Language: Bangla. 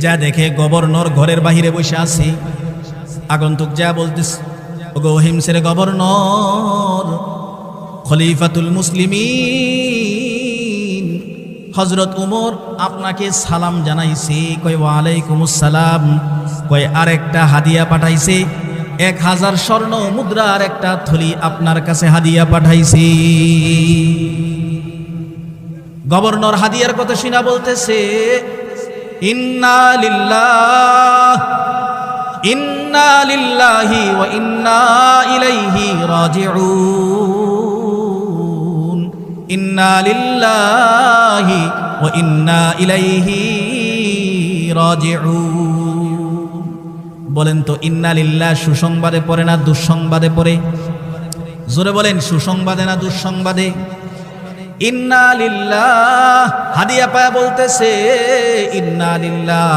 যা দেখে গভর্নর ঘরের বাহিরে বসে আছে। আগন্তুক যা বলতেছে, ওগো হিমসের গভর্নর, খলিফাতুল মুসলিমিন হযরত উমর আপনাকে সালাম জানাইছে। কয় ওয়ালাইকুমুস সালাম। কয় আরেকটা হাদিয়া পাঠাইছে, 1000 স্বর্ণ মুদ্রার একটা থলি আপনার কাছে হাদিয়া পাঠাইছি। গভর্নর হাদিয়ার কথা শুনা বলতেছে, ইন্না লিল্লাহি ওয়া ইন্না ইলাইহি রাজিউন। ইন্না লিল্লাহি ওয়া ইন্না ইলাইহি রাজিউন। বলেন তো ইন্না লিল্লাহ সুসংবাদে পড়ে না দুঃসংবাদে পড়ে? জোরে বলেন, সুসংবাদে না দুঃসংবাদে? ইন্না লিল্লাহ হাদিয়া পায়া বলতেছে ইন্না লিল্লাহ।